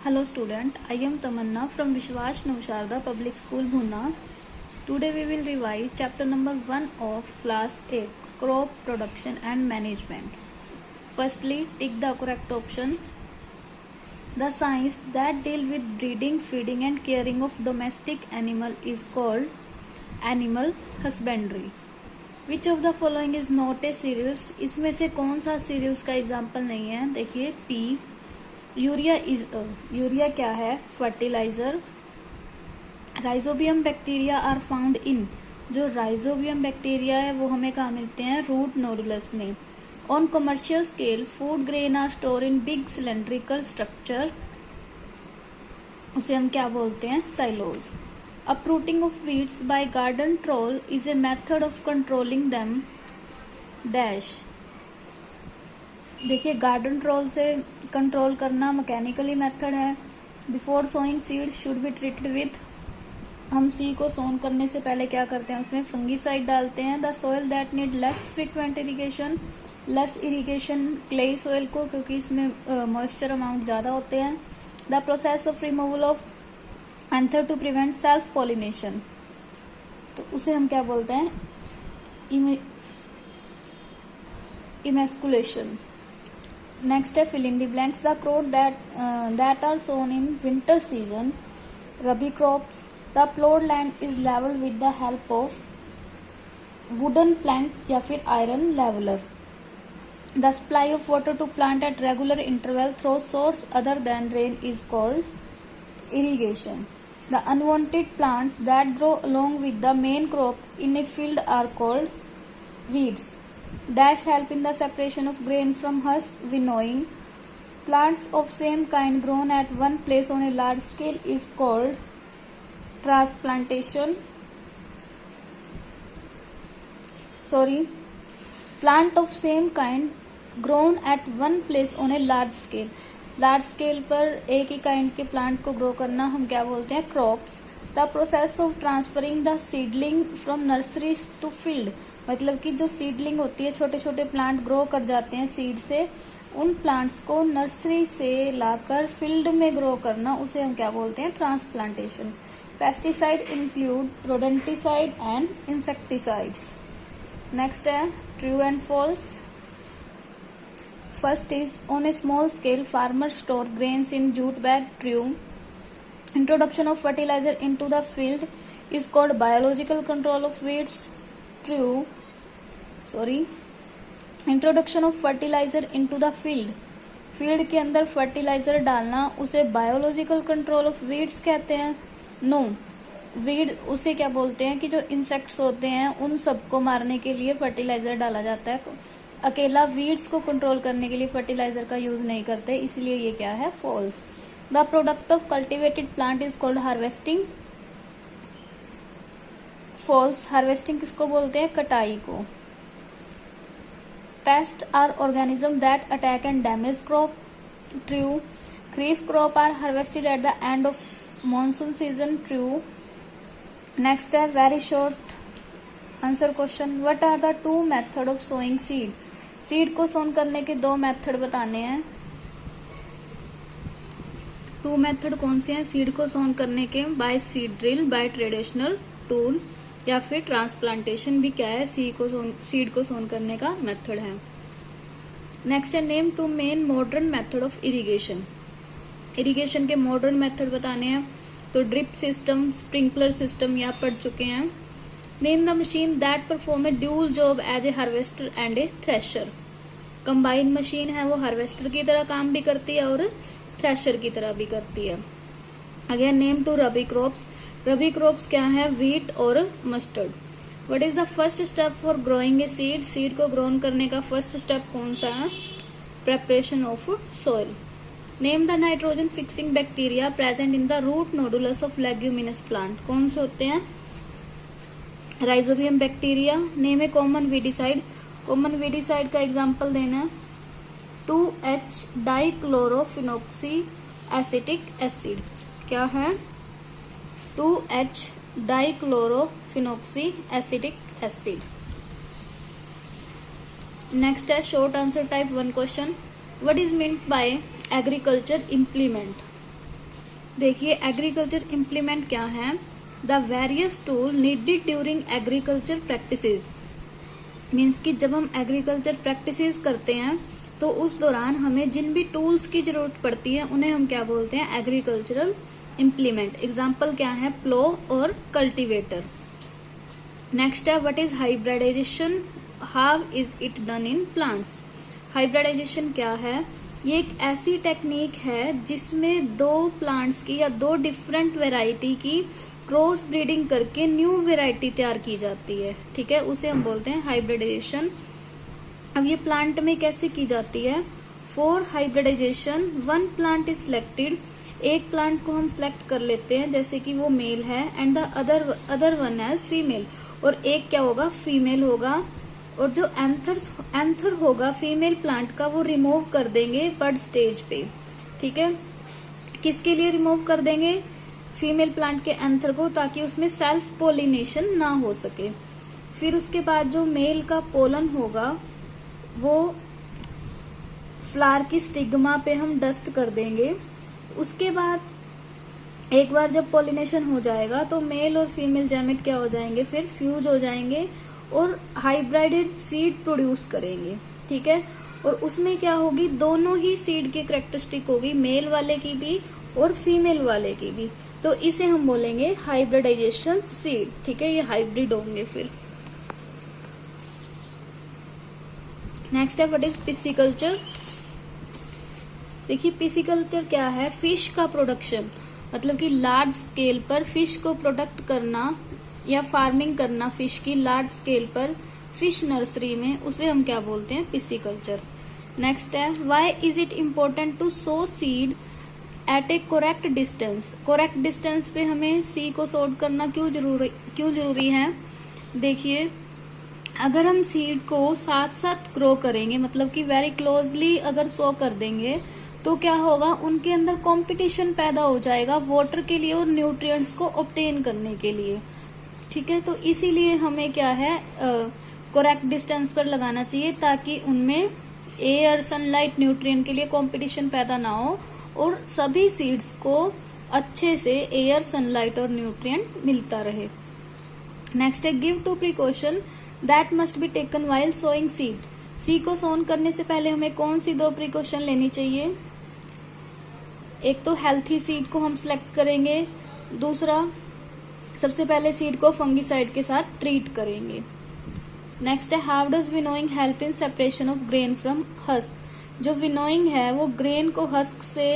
Hello student, I am Tamanna from Vishwas Navsharda Public School Bhuna. Today we will revise chapter number 1 of class 8, crop production and management. Firstly, tick the correct option. The science that deal with breeding, feeding and caring of domestic animal is called animal husbandry. Which of the following is not a cereals? इसमें से कौन सा cereals का example नहीं है? देखिए P. Urea is urea क्या है? Fertiliser. Rhizobium bacteria are found in. जो राइजोबियम बैक्टीरिया है वो हमें कहाँ मिलते हैं? रूट नोडुलस में. On commercial scale food grain are store in big cylindrical structure. उसे हम क्या बोलते हैं? Silos. Uprooting of weeds by garden trowel is a method of controlling them dash. देखिए गार्डन ट्रोल से कंट्रोल करना मैकेनिकली मेथड है. Before sowing seeds should be treated with. हम सी को सोन करने से पहले क्या करते हैं? उसमें फंगीसाइड डालते हैं. The soil that need less frequent irrigation. Less irrigation clay soil को, क्योंकि इसमें मॉइस्चर अमाउंट ज्यादा होते हैं. The process of removal of anther to prevent self pollination. तो उसे हम क्या बोलते हैं? इमेस्कुलेशन. नेक्स्ट है fill in the blanks. The crop that are sown in winter season rabi crops. The ploughed land is level with the help of wooden plank या फिर iron leveller. The supply of water to plant at regular interval through source other than rain is called irrigation. The unwanted plants that grow along with the main crop in a field are called weeds. Dash help in the separation of grain from husk winnowing. Plants of same kind grown at one place on a large scale is called transplantation. Plant of same kind grown at one place on a large scale. Large scale पर एक ही kind के plant को grow करना हम क्या बोलते हैं? Crops. The process of transferring the seedling from nursery to field. मतलब कि जो सीडलिंग होती है, छोटे छोटे प्लांट ग्रो कर जाते हैं सीड से, उन प्लांट्स को नर्सरी से लाकर फील्ड में ग्रो करना, उसे हम क्या बोलते हैं? Transplantation. Pesticide include rodenticide and insecticides. Next है true and false. First is, on a small scale, farmers store grains in jute bag. True. Introduction of fertilizer into the field is called biological control of weeds. True. Introduction of fertilizer into the field. Field के अंदर fertiliser डालना उसे biological control of weeds कहते हैं. No. Weed उसे क्या बोलते हैं? कि जो इंसेक्ट्स होते हैं उन सबको मारने के लिए फर्टिलाइजर डाला जाता है. अकेला वीड्स को कंट्रोल करने के लिए फर्टिलाइजर का यूज नहीं करते, इसलिए ये क्या है? False. The product of cultivated plant is called harvesting. False. Harvesting किसको बोलते हैं? कटाई को. Pest are organism that attack and damage crop. True. Kharif crop are harvested at the end of monsoon season. True. Next है very short answer question. What are the two method of sowing seed. Seed को sown करने के दो method बताने हैं. To method कौन से हैं सीड को सोन करने के? By seed drill, by traditional tool, या फिर ट्रांसप्लांटेशन भी क्या है? सीड को सोन करने का मेथड है. नेक्स्ट है name two main modern method of irrigation. Irrigation के मॉडर्न मेथड बताने हैं. तो ड्रिप सिस्टम, स्प्रिंकलर सिस्टम ये आप पढ़ चुके हैं. Name the machine that perform a dual job as a harvester and a thresher. Combined machine है, वो हार्वेस्टर की तरह काम भी करती है और थ्रेशर की तरह भी करती है. Again name two rabi crops. Rabi crops क्या है? व्हीट और mustard. What is the first step for growing a seed. Seed को ग्रोन करने का फर्स्ट स्टेप कौन सा है? Preparation of soil. Name the nitrogen fixing bacteria present in the root nodules of leguminous plant. कौन से होते हैं? Rhizobium bacteria. Name a common weedicide. Common weedicide का एग्जांपल देना है 2H डाइक्लोरोफिनॉक्सी एसिटिक एसिड. क्या है? 2H dichlorophenoxy acetic acid. Next है short answer type 1 question. What is meant by agriculture implement. देखिए एग्रीकल्चर इम्प्लीमेंट क्या है, the various tool needed during agriculture practices. Means कि जब हम एग्रीकल्चर प्रैक्टिसेस करते हैं तो उस दौरान हमें जिन भी टूल्स की जरूरत पड़ती है उन्हें हम क्या बोलते हैं, एग्रीकल्चरल इम्प्लीमेंट। एग्जाम्पल क्या है, प्लो और कल्टीवेटर। नेक्स्ट है what is hybridisation, how is it done in plants. Hybridisation क्या है, ये एक ऐसी टेक्निक है जिसमें दो प्लांट्स की या दो डिफरेंट वेराइटी की क्रॉस ब्रीडिंग करके न्यू वेराइटी तैयार की जाती है। ठीक है, उसे हम बोलते हैं हाइब्रिडाइजेशन। अब ये प्लांट में कैसे की जाती है, for hybridisation one plant is selected, एक प्लांट को हम सिलेक्ट कर लेते हैं जैसे कि वो मेल है, and the other one as female, और एक क्या होगा, फीमेल होगा, और जो एंथर होगा फीमेल प्लांट का वो रिमूव कर देंगे बड स्टेज पे। ठीक है, किसके लिए रिमूव कर देंगे, फीमेल प्लांट के एंथर को, ताकि उसमें सेल्फ पोलिनेशन ना हो सके। फिर उसके बाद जो मेल का पोलन होगा वो फ्लावर की स्टिग्मा पे हम डस्ट कर देंगे। उसके बाद एक बार जब पोलिनेशन हो जाएगा तो मेल और फीमेल गैमेट क्या हो जाएंगे, फिर फ्यूज हो जाएंगे और हाइब्रिडेड सीड प्रोड्यूस करेंगे। ठीक है, और उसमें क्या होगी, दोनों ही सीड की कैरेक्टरिस्टिक होगी, मेल वाले की भी और फीमेल वाले की भी, तो इसे हम बोलेंगे हाइब्रिडाइजेशन सीड। ठीक है, ये हाइब्रिड होंगे। फिर नेक्स्ट है व्हाट इज पिसिकल्चर। देखिए पिसिकल्चर क्या है, फिश का प्रोडक्शन, मतलब कि लार्ज स्केल पर फिश को प्रोडक्ट करना या फार्मिंग करना फिश की लार्ज स्केल पर फिश नर्सरी में, उसे हम क्या बोलते हैं, पिसिकल्चर। नेक्स्ट है why is it important to sow seed at a correct distance. Correct distance पे हमें सीड को सोड करना क्यों जरूरी है। देखिए अगर हम सीड को साथ साथ ग्रो करेंगे, मतलब कि वेरी क्लोजली अगर सो कर देंगे, तो क्या होगा, उनके अंदर कंपटीशन पैदा हो जाएगा वाटर के लिए और न्यूट्रिएंट्स को ऑब्टेन करने के लिए। ठीक है, तो इसीलिए हमें क्या है, करेक्ट डिस्टेंस पर लगाना चाहिए ताकि उनमें एयर, सनलाइट, न्यूट्रिएंट के लिए कंपटीशन पैदा ना हो और सभी सीड्स को अच्छे से एयर, सनलाइट और न्यूट्रिएंट मिलता रहे। नेक्स्ट है give two precaution that must be taken while sowing seed. Seed को सोन करने से पहले हमें कौन सी दो प्रिकॉशन लेनी चाहिए, एक तो हेल्थी सीड को हम सिलेक्ट करेंगे, दूसरा सबसे पहले सीड को फंगीसाइड के साथ ट्रीट करेंगे। नेक्स्ट है how does winnowing help in separation of grain from husk. जो विनोइंग है वो ग्रेन को हस्क से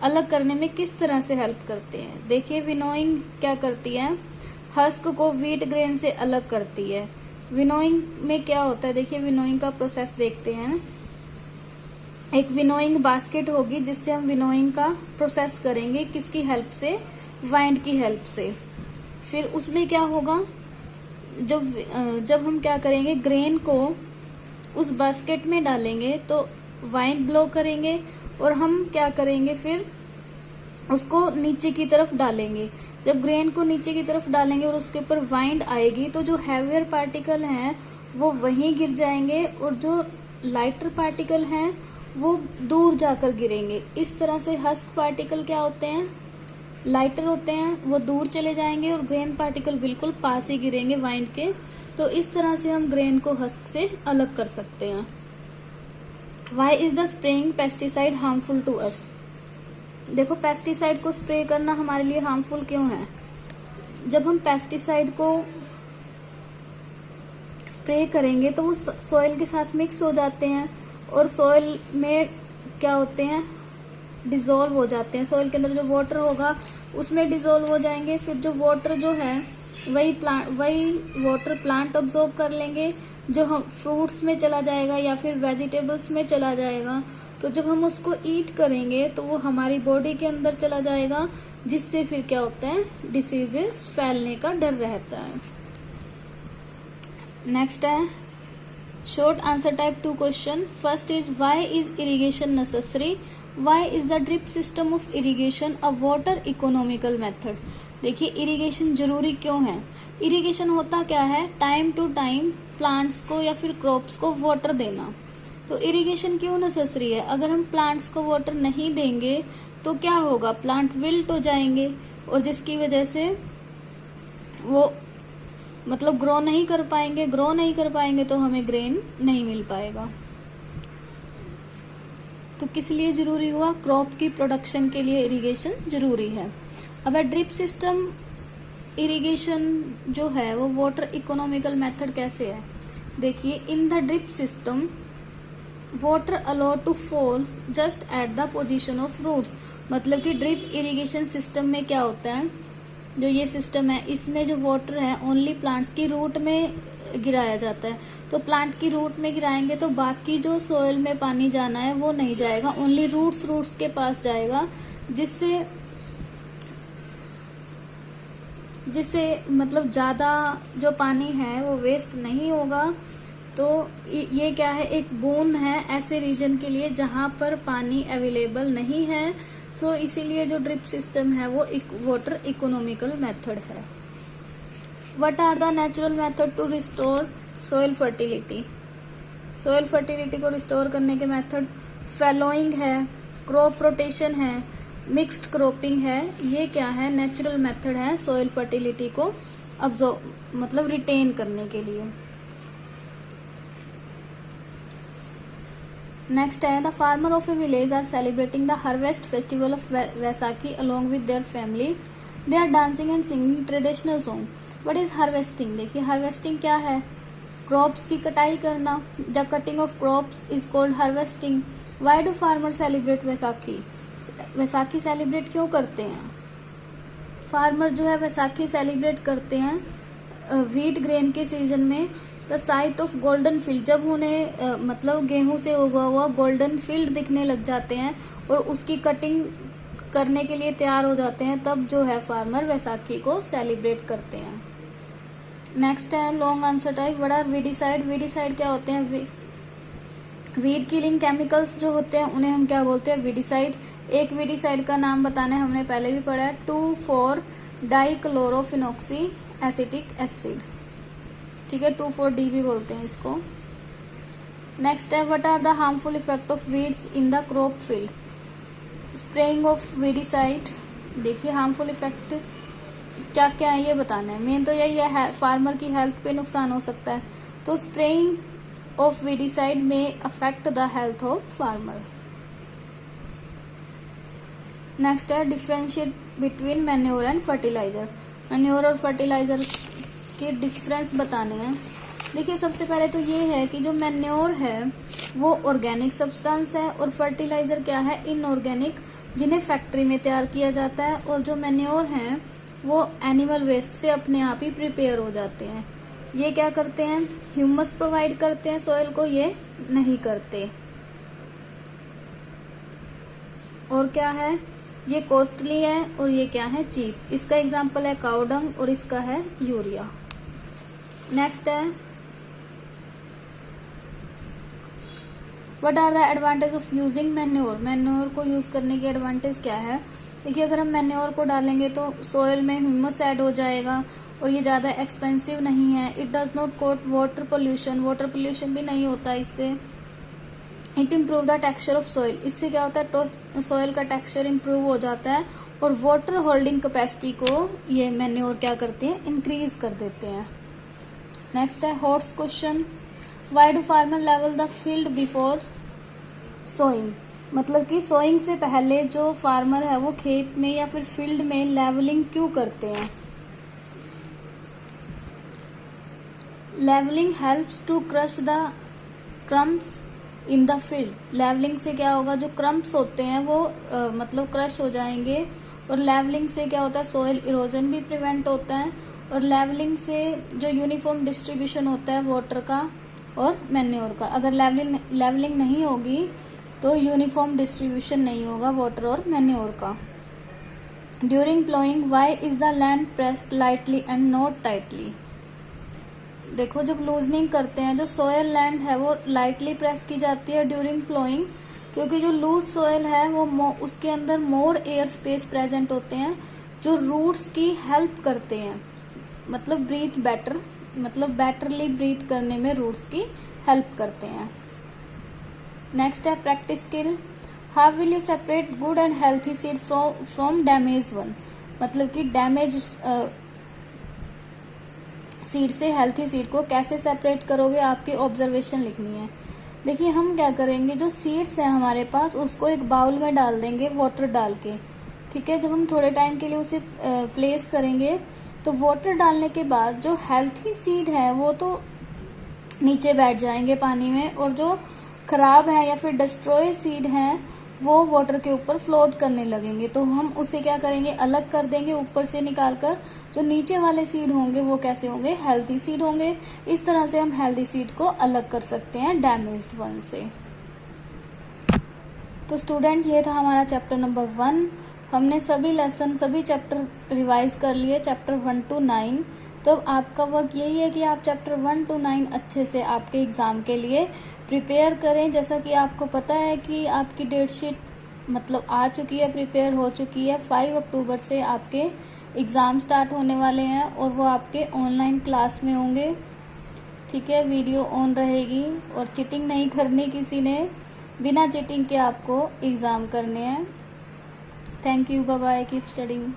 अलग करने में किस तरह से हेल्प करते हैं। देखिए विनोइंग क्या करती है, हस्क को व्हीट ग्रेन से अलग करती है। विनोइंग में क्या होता है, देखिए विनोइंग का प्रोसेस देखते हैं। एक विनोइंग बास्केट होगी जिससे हम विनोइंग का प्रोसेस करेंगे, किसकी हेल्प से, वाइंड की हेल्प से। फिर उसमें क्या होगा, जब हम क्या करेंगे, ग्रेन को उस बास्केट में डालेंगे तो वाइंड ब्लो करेंगे और हम क्या करेंगे, फिर उसको नीचे की तरफ डालेंगे। जब ग्रेन को नीचे की तरफ डालेंगे और उसके ऊपर वाइंड आएगी तो जो हैवियर पार्टिकल हैं वो वहीं गिर जाएंगे और जो लाइटर पार्टिकल हैं वो दूर जाकर गिरेंगे। इस तरह से हस्क पार्टिकल क्या होते हैं, लाइटर होते हैं, वो दूर चले जाएंगे और ग्रेन पार्टिकल बिल्कुल पास ही गिरेंगे वाइंड के। तो इस तरह से हम ग्रेन को हस्क से अलग कर सकते हैं। Why is the spraying pesticide harmful to us? देखो पेस्टिसाइड को स्प्रे करना हमारे लिए हार्मफुल क्यों है। जब हम पेस्टिसाइड को स्प्रे करेंगे तो वो सॉइल के साथ मिक्स हो जाते हैं और सॉइल में क्या होते हैं, डिसॉल्व हो जाते हैं। सॉइल के अंदर जो वाटर होगा उसमें डिसॉल्व हो जाएंगे। फिर जो वाटर जो है वही वाटर प्लांट अब्सॉर्ब कर लेंगे, जो हम फ्रूट्स में चला जाएगा या फिर वेजिटेबल्स में चला जाएगा। तो जब हम उसको ईट करेंगे तो वो हमारी बॉडी के अंदर चला जाएगा, जिससे फिर क्या होता है, डिसीजेस फैलने का डर रहता है। नेक्स्ट है short answer type 2 question. First is why is irrigation necessary, why is the drip system of irrigation a water economical method. देखिए इरिगेशन जरूरी क्यों है। इरिगेशन होता क्या है, टाइम टू टाइम प्लांट्स को या फिर क्रॉप्स को वाटर देना। तो इरिगेशन क्यों नेसेसरी है, अगर हम प्लांट्स को वाटर नहीं देंगे तो तो क्या होगा, प्लांट विल्ट हो जाएंगे और जिसकी वजह से वो मतलब ग्रो नहीं कर पाएंगे तो हमें ग्रेन नहीं मिल पाएगा। तो किस लिए जरूरी हुआ, क्रॉप की प्रोडक्शन के लिए इरिगेशन जरूरी है। अब ड्रिप सिस्टम इरिगेशन जो है वो वाटर इकोनॉमिकल मेथड कैसे है, देखिए in the drip system water allowed to fall just at the position of roots. मतलब कि ड्रिप इरिगेशन सिस्टम में क्या होता है, जो ये सिस्टम है इसमें जो वाटर है ओनली प्लांट्स की रूट में गिराया जाता है। तो प्लांट की रूट में गिराएंगे तो बाकी जो सोइल में पानी जाना है वो नहीं जाएगा, ओनली रूट्स के पास जाएगा, जिससे मतलब ज्यादा जो पानी है वो वेस्ट नहीं होगा। तो ये क्या है, एक बोन है ऐसे रीजन के लिए जहां पर पानी अवेलेबल नहीं है। सो इसीलिए जो ड्रिप सिस्टम है वो एक वाटर इकोनॉमिकल मेथड है। What are the natural method to restore soil fertility. Soil fertility को रिस्टोर करने के मेथड फैलोइंग है, क्रॉप रोटेशन है, मिक्स्ड क्रॉपिंग है। ये क्या है, नेचुरल मेथड है सोइल फर्टिलिटी को मतलब रिटेन करने के लिए। नेक्स्ट है the farmer of a village are celebrating the harvest festival of Vaisakhi along with their family, they are dancing and singing traditional song. What is harvesting, देखिए harvesting क्या है, क्रॉप्स की कटाई करना। The cutting of crops is called harvesting. Why do farmer celebrate Vaisakhi, Vaisakhi celebrate क्यों करते हैं, farmer जो है वैसाखी सेलिब्रेट करते हैं व्हीट ग्रेन के सीजन में। The site of golden field, जब उन्हें मतलब गेहूं से उगा हुआ गोल्डन फील्ड दिखने लग जाते हैं और उसकी कटिंग करने के लिए तैयार हो जाते हैं, तब जो है फार्मर वैसाखी को सेलिब्रेट करते हैं। नेक्स्ट है long answer type, what are weedicide. Weedicide क्या होते हैं, वीड किलिंग केमिकल्स जो होते हैं उन्हें हम क्या बोलते हैं, वीडिसाइड। एक वीडिसाइड का नाम बताना है, हमने पहले भी पढ़ा है, 2,4-डाइक्लोरोफिनॉक्सी एसिटिक एसिड, ठीक है, 2,4-D भी बोलते हैं इसको। नेक्स्ट है what are the harmful effect of weeds in the crop field. Spraying of weedicide, देखिए हार्मफुल इफेक्ट क्या क्या है ये बताना है, मेन तो यही है फार्मर की हेल्थ पे नुकसान हो सकता है। तो स्प्रेइंग ऑफ वीडिसाइड में affect the health of farmer. Next है differentiate between manure and fertiliser. Manure और फर्टिलाइजर के डिफरेंस बताने हैं। देखिए सबसे पहले तो ये है कि जो मैन्योर है वो ऑर्गेनिक सब्सटेंस है और फर्टिलाइजर क्या है, इनऑर्गेनिक, जिन्हें फैक्ट्री में तैयार किया जाता है। और जो मैन्योर हैं वो एनिमल वेस्ट से अपने आप ही प्रिपेयर हो जाते हैं। ये क्या करते हैं, ह्यूमस प्रोवाइड करते हैं सॉइल को, ये नहीं करते। और क्या है, ये कॉस्टली है और ये क्या है, चीप। इसका एग्जांपल है काउडंग और इसका है यूरिया। नेक्स्ट है what are the advantage of using manure. Manure को यूज करने की एडवांटेज क्या है, देखिए अगर हम मैन्योर को डालेंगे तो सॉइल में ह्यूमस ऐड हो जाएगा और ये ज्यादा एक्सपेंसिव नहीं है। It does not cause water pollution, water pollution भी नहीं होता इससे। It improve the texture of soil, इससे क्या होता है, तो सॉइल का टेक्सचर इम्प्रूव हो जाता है और वाटर होल्डिंग कैपेसिटी को ये मैन्योर क्या करते हैं, इंक्रीज कर देते हैं। नेक्स्ट है HOTS question, why do farmer level the field before sowing. मतलब कि सोइंग से पहले जो फार्मर है वो खेत में या फिर फील्ड में लेवलिंग क्यों करते हैं। Levelling helps to crush the crumbs in the field. Levelling से क्या होगा, जो क्रम्स होते हैं वो मतलब क्रश हो जाएंगे। और लेवलिंग से क्या होता है, सॉइल इरोजन भी प्रिवेंट होता है। और लेवलिंग से जो यूनिफॉर्म डिस्ट्रीब्यूशन होता है वाटर का और मैन्योर का, अगर लेवलिंग नहीं होगी तो यूनिफॉर्म डिस्ट्रीब्यूशन नहीं होगा वाटर और मैन्योर का। During ploughing why is the land pressed lightly and not tightly. देखो जब लूजनिंग करते हैं, जो सॉयल लैंड है वो लाइटली प्रेस की जाती है ड्यूरिंग प्लोइंग, क्योंकि जो लूज सॉयल है वो उसके अंदर मोर एयर स्पेस प्रेजेंट होते हैं जो रूट्स की हेल्प करते हैं, मतलब ब्रीथ बेटर, मतलब बेटरली ब्रीथ करने में रूट्स की हेल्प करते हैं। नेक्स्ट है practice skill, how will you separate good and healthy seed from damage one, मतलब कि डैमेज सीड से हेल्थी सीड को कैसे सेपरेट करोगे, आपकी ऑब्जर्वेशन लिखनी है। देखिए हम क्या करेंगे, जो सीड्स है हमारे पास उसको एक बाउल में डाल देंगे वाटर डाल के, ठीक है। जब हम थोड़े टाइम के लिए उसे प्लेस करेंगे तो वाटर डालने के बाद जो हेल्थी सीड है वो तो नीचे बैठ जाएंगे पानी में, और जो खराब है या फिर डिस्ट्रॉय सीड है वो वाटर के ऊपर फ्लोट करने लगेंगे। तो हम उसे क्या करेंगे, अलग कर देंगे ऊपर से निकालकर। जो नीचे वाले सीड होंगे वो कैसे होंगे, हेल्थी सीड होंगे। इस तरह से हम हेल्थी सीड को अलग कर सकते हैं डैमेज्ड वन से। तो स्टूडेंट ये था हमारा चैप्टर नंबर 1। हमने सभी लेसन सभी चैप्टर रिवाइज कर लिए, चैप्टर 1 to 9। तो आपका वर्क यही है कि आप चैप्टर 1 to 9 अच्छे से आपके एग्जाम के लिए प्रिपेयर करें। जैसा कि आपको पता है कि आपकी डेट शीट मतलब आ चुकी है, प्रिपेयर हो चुकी है। 5 अक्टूबर से आपके एग्जाम स्टार्ट होने वाले हैं और वो आपके ऑनलाइन क्लास में होंगे, ठीक है। वीडियो ऑन रहेगी और चीटिंग नहीं करनी किसी ने, बिना चीटिंग के आपको एग्जाम करने हैं। Thank you, bye bye, keep studying.